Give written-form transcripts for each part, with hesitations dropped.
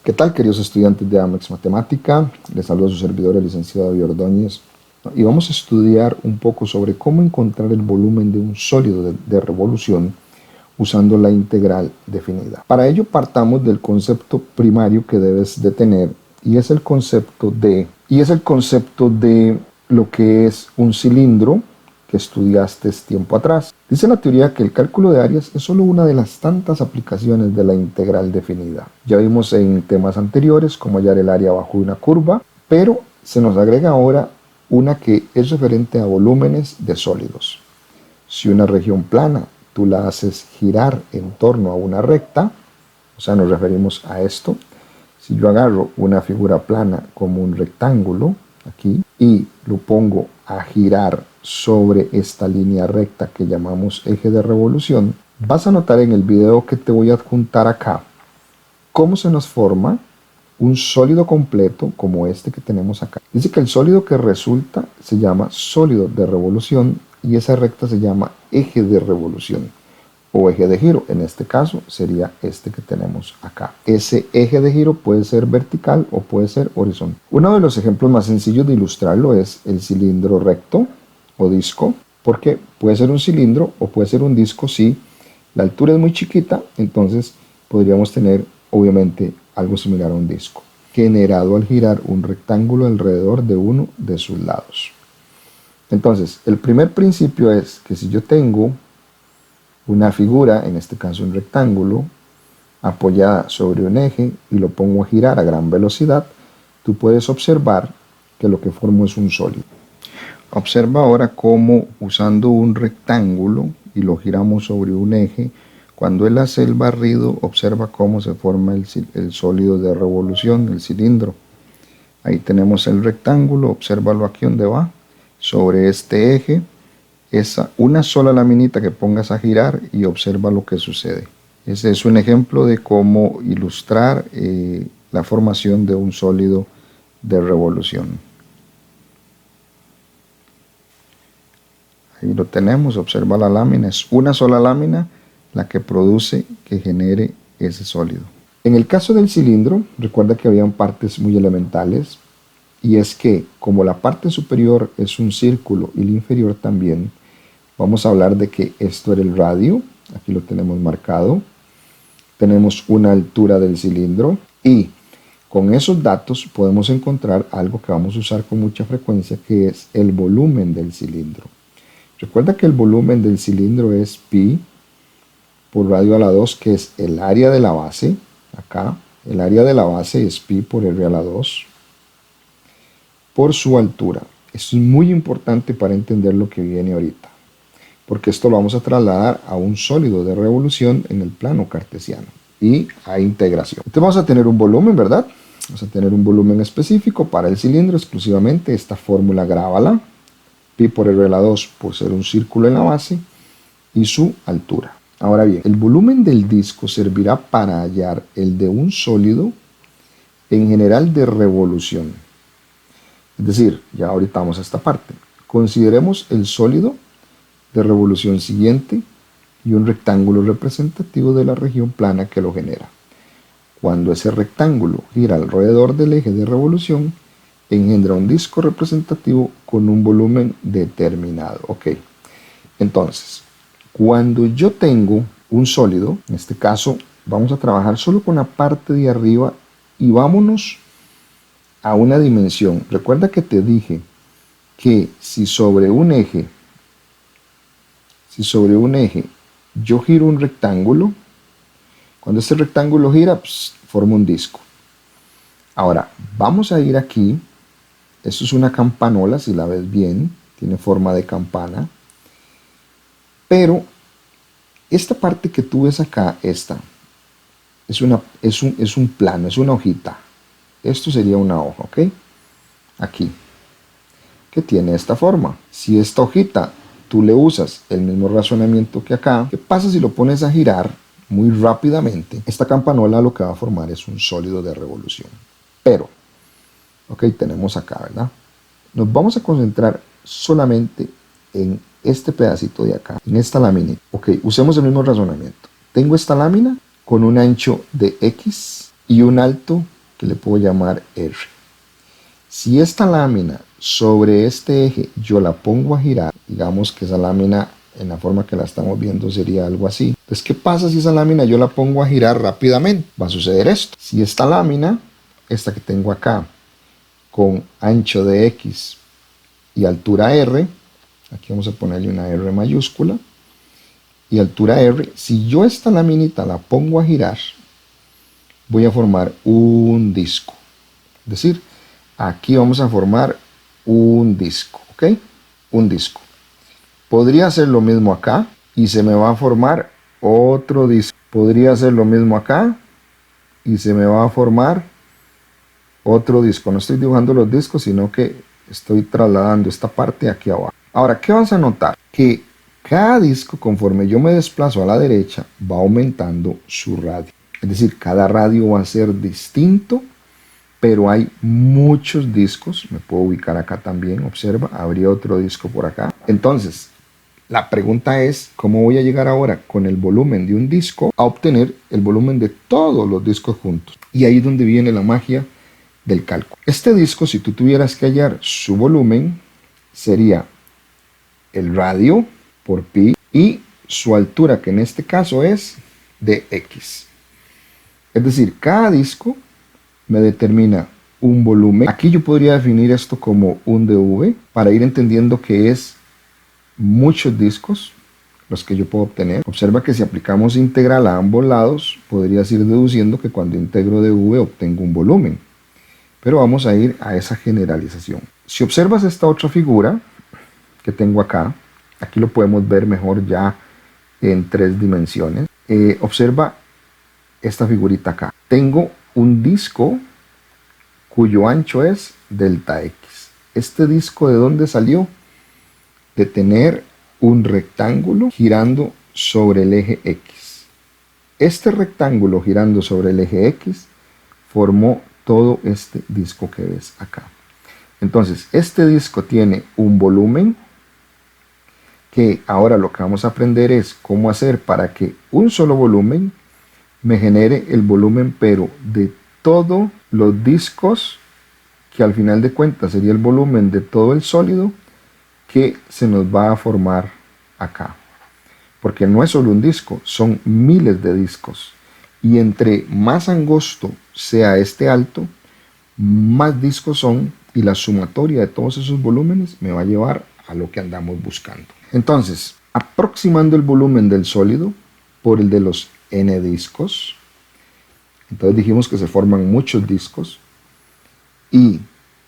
¿Qué tal, queridos estudiantes de AMEX Matemática? Les saluda su servidor, el licenciado David Ordóñez, y vamos a estudiar un poco sobre cómo encontrar el volumen de un sólido de revolución usando la integral definida. Para ello partamos del concepto primario que debes de tener, y es el concepto de lo que es un cilindro que estudiaste tiempo atrás. Dice la teoría que el cálculo de áreas es solo una de las tantas aplicaciones de la integral definida. Ya vimos en temas anteriores cómo hallar el área bajo una curva, pero se nos agrega ahora una que es referente a volúmenes de sólidos. Si una región plana tú la haces girar en torno a una recta, o sea, nos referimos a esto. Si yo agarro una figura plana como un rectángulo aquí y lo pongo a girar sobre esta línea recta que llamamos eje de revolución, vas a notar en el video que te voy a adjuntar acá cómo se nos forma un sólido completo como este que tenemos acá. Dice que el sólido que resulta se llama sólido de revolución y esa recta se llama eje de revolución o eje de giro. En este caso sería este que tenemos acá. Ese eje de giro puede ser vertical o puede ser horizontal. Uno de los ejemplos más sencillos de ilustrarlo es el cilindro recto o disco, porque puede ser un cilindro o puede ser un disco si la altura es muy chiquita, entonces podríamos tener obviamente algo similar a un disco, generado al girar un rectángulo alrededor de uno de sus lados. Entonces, el primer principio es que si yo tengo una figura, en este caso un rectángulo, apoyada sobre un eje y lo pongo a girar a gran velocidad, tú puedes observar que lo que formo es un sólido. Observa ahora cómo usando un rectángulo y lo giramos sobre un eje, cuando él hace el barrido, observa cómo se forma el sólido de revolución, el cilindro. Ahí tenemos el rectángulo, obsérvalo aquí donde va, sobre este eje, una sola laminita que pongas a girar y observa lo que sucede. Ese es un ejemplo de cómo ilustrar la formación de un sólido de revolución. Ahí lo tenemos, observa la lámina, es una sola lámina la que produce, que genere ese sólido. En el caso del cilindro, recuerda que habían partes muy elementales, y es que como la parte superior es un círculo y la inferior también, vamos a hablar de que esto era el radio, aquí lo tenemos marcado, tenemos una altura del cilindro y con esos datos podemos encontrar algo que vamos a usar con mucha frecuencia, que es el volumen del cilindro. Recuerda que el volumen del cilindro es pi por radio a la 2, que es el área de la base. Acá el área de la base es pi por r a la 2 por su altura. Esto es muy importante para entender lo que viene ahorita, porque esto lo vamos a trasladar a un sólido de revolución en el plano cartesiano y a integración. Entonces vamos a tener un volumen, ¿verdad? Vamos a tener un volumen específico para el cilindro exclusivamente. Esta fórmula grábala, pi por r a la 2 por ser un círculo en la base y su altura. Ahora bien, el volumen del disco servirá para hallar el de un sólido en general de revolución. Es decir, ya ahorita vamos a esta parte. Consideremos el sólido de revolución siguiente y un rectángulo representativo de la región plana que lo genera. Cuando ese rectángulo gira alrededor del eje de revolución, engendra un disco representativo con un volumen determinado. Ok, entonces, cuando yo tengo un sólido, en este caso vamos a trabajar solo con la parte de arriba y vámonos a una dimensión. Recuerda que te dije que si sobre un eje yo giro un rectángulo, cuando este rectángulo gira, forma un disco. Ahora, vamos a ir aquí. Esto es una campanola, si la ves bien, tiene forma de campana. Pero esta parte que tú ves acá, esta, es un plano, es una hojita. Esto sería una hoja, ¿ok? Aquí, que tiene esta forma. Si esta hojita tú le usas el mismo razonamiento que acá, ¿qué pasa si lo pones a girar muy rápidamente? Esta campanola lo que va a formar es un sólido de revolución. Pero, ok, tenemos acá, ¿verdad? Nos vamos a concentrar solamente en este pedacito de acá, en esta lámina. Ok, usemos el mismo razonamiento. Tengo esta lámina con un ancho de X y un alto que le puedo llamar R. Si esta lámina sobre este eje yo la pongo a girar, digamos que esa lámina en la forma que la estamos viendo sería algo así. Entonces, ¿qué pasa si esa lámina yo la pongo a girar rápidamente? Va a suceder esto. Si esta lámina, esta que tengo acá, con ancho de X y altura R, aquí vamos a ponerle una R mayúscula, y altura R, si yo esta laminita la pongo a girar, voy a formar un disco. Es decir, aquí vamos a formar un disco, ¿ok? Un disco. Podría hacer lo mismo acá y se me va a formar otro disco. Podría hacer lo mismo acá y se me va a formar otro disco. No estoy dibujando los discos, sino que estoy trasladando esta parte aquí abajo. Ahora, ¿qué vas a notar? Que cada disco, conforme yo me desplazo a la derecha, va aumentando su radio. Es decir, cada radio va a ser distinto, pero hay muchos discos. Me puedo ubicar acá también, observa, habría otro disco por acá. Entonces, la pregunta es, ¿cómo voy a llegar ahora con el volumen de un disco a obtener el volumen de todos los discos juntos? Y ahí es donde viene la magia del cálculo. Este disco, si tú tuvieras que hallar su volumen, sería el radio por pi y su altura, que en este caso es de X. Es decir, cada disco me determina un volumen. Aquí yo podría definir esto como un dV para ir entendiendo que es muchos discos los que yo puedo obtener. Observa que si aplicamos integral a ambos lados, podrías ir deduciendo que cuando integro dV obtengo un volumen. Pero vamos a ir a esa generalización. Si observas esta otra figura que tengo acá, aquí lo podemos ver mejor ya en 3 dimensiones. Observa esta figurita acá. Tengo un disco cuyo ancho es delta X. ¿Este disco de dónde salió? De tener un rectángulo girando sobre el eje X. Este rectángulo girando sobre el eje X formó todo este disco que ves acá. Entonces, este disco tiene un volumen que ahora lo que vamos a aprender es cómo hacer para que un solo volumen me genere el volumen, pero de todos los discos, que al final de cuentas sería el volumen de todo el sólido que se nos va a formar acá. Porque no es solo un disco, son miles de discos. Y entre más angosto sea este alto, más discos son, y la sumatoria de todos esos volúmenes me va a llevar a lo que andamos buscando. Entonces, aproximando el volumen del sólido por el de los n discos, entonces dijimos que se forman muchos discos, y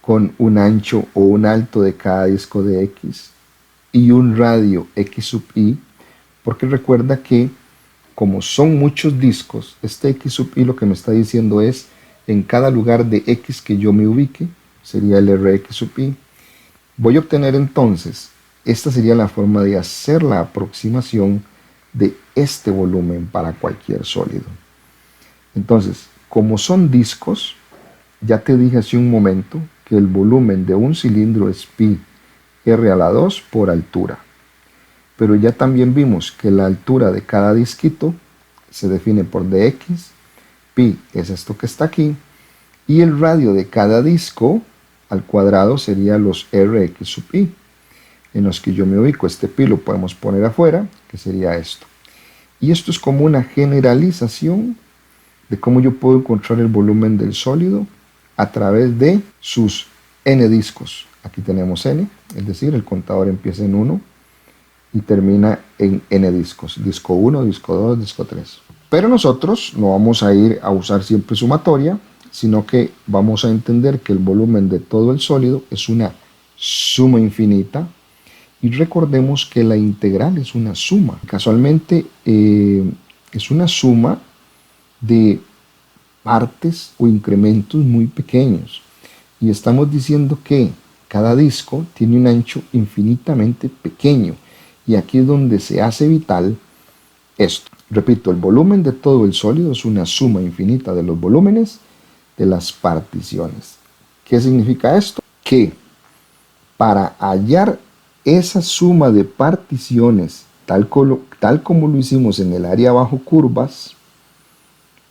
con un ancho o un alto de cada disco de X y un radio X sub i, porque recuerda que como son muchos discos, este X sub i lo que me está diciendo es en cada lugar de X que yo me ubique, sería el Rx sub i. Voy a obtener entonces, esta sería la forma de hacer la aproximación de este volumen para cualquier sólido. Entonces, como son discos, ya te dije hace un momento que el volumen de un cilindro es pi r a la 2 por altura. Pero ya también vimos que la altura de cada disquito se define por dx, pi es esto que está aquí, y el radio de cada disco al cuadrado sería los Rx sub i, en los que yo me ubico. Este pi lo podemos poner afuera, que sería esto. Y esto es como una generalización de cómo yo puedo encontrar el volumen del sólido a través de sus n discos. Aquí tenemos n, es decir, el contador empieza en 1 y termina en n discos. Disco 1, disco 2, disco 3. Pero nosotros no vamos a ir a usar siempre sumatoria, sino que vamos a entender que el volumen de todo el sólido es una suma infinita. Y recordemos que la integral es una suma. Casualmente es una suma de partes o incrementos muy pequeños. Y estamos diciendo que cada disco tiene un ancho infinitamente pequeño. Y aquí es donde se hace vital esto. Repito, el volumen de todo el sólido es una suma infinita de los volúmenes de las particiones. ¿Qué significa esto? Que para hallar esa suma de particiones, tal como lo hicimos en el área bajo curvas,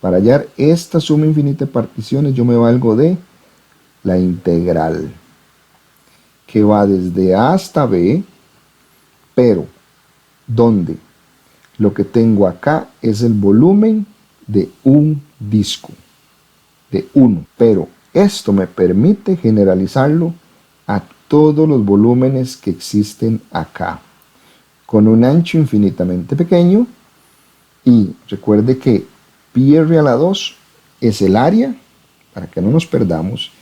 Para hallar esta suma infinita de particiones yo me valgo de la integral, que va desde A hasta B, pero donde lo que tengo acá es el volumen de un disco, de uno. Pero esto me permite generalizarlo a todos los volúmenes que existen acá, con un ancho infinitamente pequeño. Y recuerde que pi r a la 2 es el área, para que no nos perdamos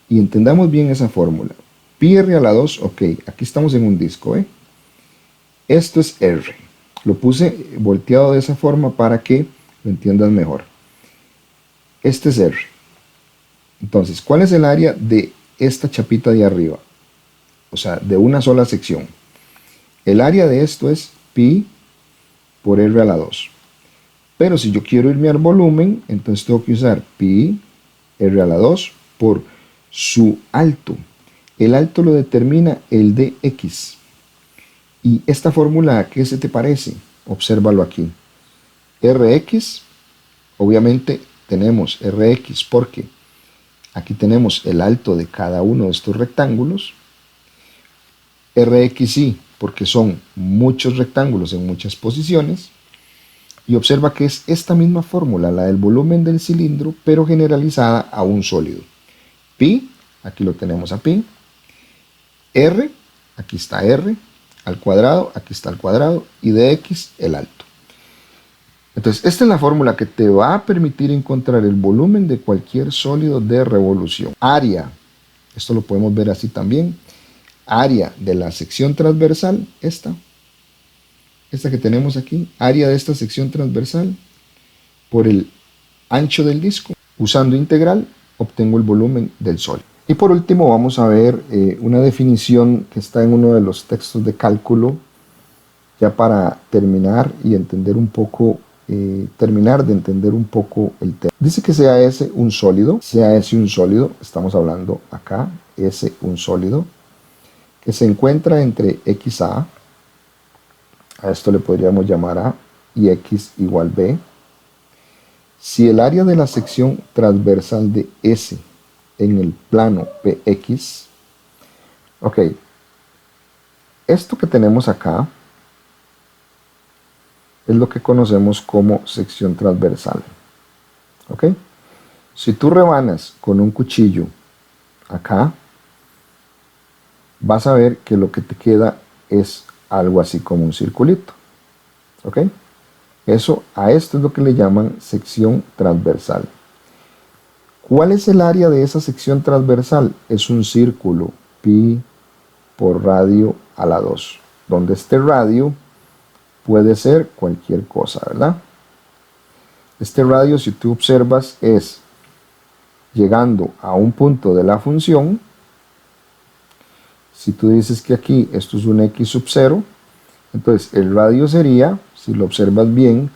y entendamos bien esa fórmula. Pi r a la 2, ok, aquí estamos en un disco, ¿eh? Esto es r. Lo puse volteado de esa forma para que lo entiendas mejor. Este es r. Entonces, ¿cuál es el área de esta chapita de arriba? O sea, de una sola sección. El área de esto es pi por r a la 2. Pero si yo quiero irme al volumen, entonces tengo que usar pi r a la 2 por su alto. El alto lo determina el dx. Y esta fórmula, ¿a qué se te parece? Obsérvalo aquí. Rx, obviamente tenemos Rx porque aquí tenemos el alto de cada uno de estos rectángulos. Rxy, porque son muchos rectángulos en muchas posiciones. Y observa que es esta misma fórmula, la del volumen del cilindro, pero generalizada a un sólido. Pi, aquí lo tenemos a pi. R, aquí está R, al cuadrado, aquí está al cuadrado, y dx, el alto. Entonces, esta es la fórmula que te va a permitir encontrar el volumen de cualquier sólido de revolución. Área, esto lo podemos ver así también. Área de la sección transversal, esta que tenemos aquí, área de esta sección transversal por el ancho del disco. Usando integral, obtengo el volumen del sólido. Y por último vamos a ver una definición que está en uno de los textos de cálculo, ya para terminar y entender un poco, terminar de entender un poco el tema. Dice que sea S un sólido, estamos hablando acá, S un sólido, que se encuentra entre XA, a esto le podríamos llamar A, y X igual B. Si el área de la sección transversal de S en el plano PX, ok, esto que tenemos acá es lo que conocemos como sección transversal, ok. Si tú rebanas con un cuchillo acá, vas a ver que lo que te queda es algo así como un circulito, ok. A esto es lo que le llaman sección transversal. ¿Cuál es el área de esa sección transversal? Es un círculo, pi por radio a la 2, donde este radio puede ser cualquier cosa, ¿verdad? Este radio, si tú observas, es llegando a un punto de la función. Si tú dices que aquí esto es un x sub 0, entonces el radio sería, si lo observas bien,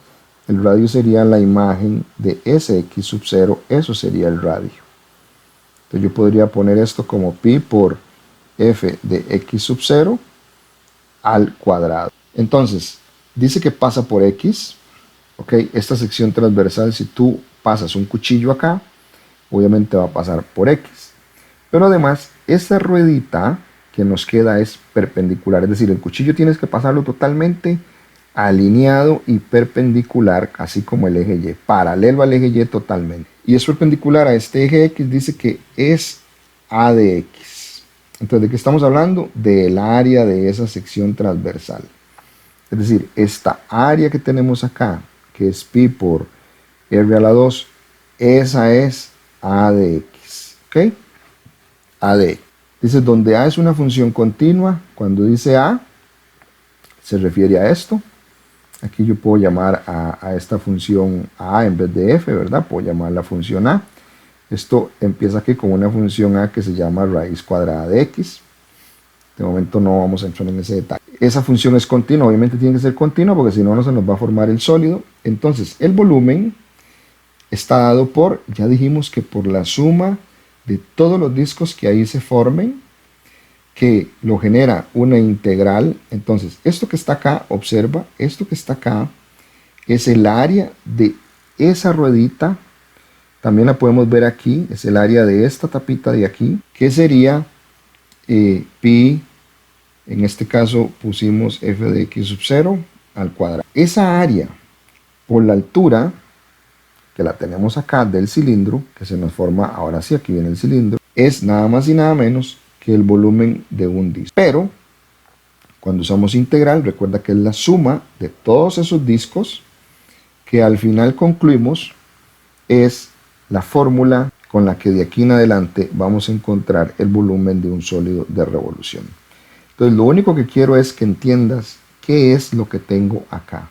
el radio sería la imagen de ese x sub 0, eso sería el radio. Entonces yo podría poner esto como pi por f de x sub 0 al cuadrado. Entonces, dice que pasa por x, ok, esta sección transversal, si tú pasas un cuchillo acá, obviamente va a pasar por x. Pero además, esta ruedita que nos queda es perpendicular, es decir, el cuchillo tienes que pasarlo totalmente alineado y perpendicular, así como el eje Y, paralelo al eje Y totalmente. Y es perpendicular a este eje X, dice que es A de X. Entonces, ¿de qué estamos hablando? Del área de esa sección transversal. Es decir, esta área que tenemos acá, que es pi por r a la 2, esa es A de X, ¿ok? A de X. Dice, donde A es una función continua, cuando dice A, se refiere a esto. Aquí yo puedo llamar a esta función A en vez de F, ¿verdad? Puedo llamar la función A. Esto empieza aquí con una función A que se llama raíz cuadrada de X. De momento no vamos a entrar en ese detalle. Esa función es continua, obviamente tiene que ser continua porque si no, no se nos va a formar el sólido. Entonces, el volumen está dado por, ya dijimos que por la suma de todos los discos que ahí se formen, que lo genera una integral. Entonces, esto que está acá, observa, esto que está acá es el área de esa ruedita, también la podemos ver aquí, es el área de esta tapita de aquí, que sería pi, en este caso pusimos f de x sub 0 al cuadrado. Esa área por la altura, que la tenemos acá del cilindro, que se nos forma, ahora sí, aquí viene el cilindro, es nada más y nada menos que el volumen de un disco. Pero cuando usamos integral, recuerda que es la suma de todos esos discos, que al final concluimos es la fórmula con la que de aquí en adelante vamos a encontrar el volumen de un sólido de revolución. Entonces lo único que quiero es que entiendas qué es lo que tengo acá.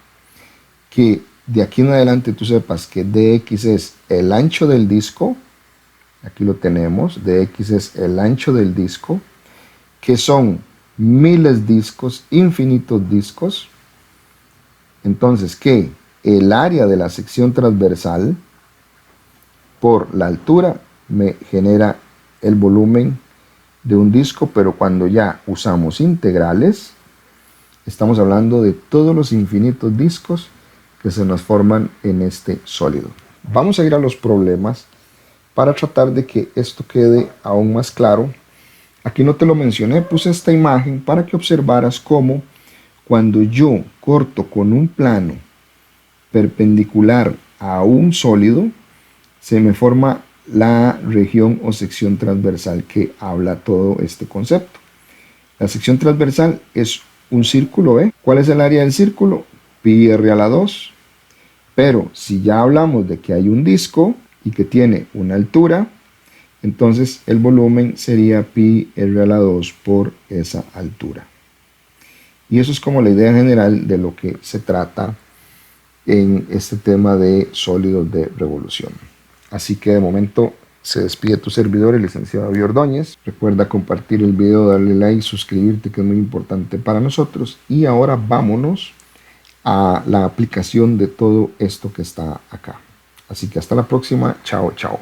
Que de aquí en adelante tú sepas que dx es el ancho del disco, aquí lo tenemos, dx es el ancho del disco, que son miles de discos, infinitos discos. Entonces que el área de la sección transversal por la altura me genera el volumen de un disco, pero cuando ya usamos integrales, estamos hablando de todos los infinitos discos que se nos forman en este sólido. Vamos a ir a los problemas para tratar de que esto quede aún más claro. Aquí no te lo mencioné, puse esta imagen para que observaras cómo cuando yo corto con un plano perpendicular a un sólido, se me forma la región o sección transversal que habla todo este concepto. La sección transversal es un círculo, ¿eh? ¿Cuál es el área del círculo? Pi r a la 2. Pero si ya hablamos de que hay un disco y que tiene una altura, entonces el volumen sería pi r a la 2 por esa altura. Y eso es como la idea general de lo que se trata en este tema de sólidos de revolución. Así que de momento se despide tu servidor, el licenciado David Ordóñez. Recuerda compartir el video, darle like, suscribirte, que es muy importante para nosotros. Y ahora vámonos a la aplicación de todo esto que está acá. Así que hasta la próxima. Chao, chao.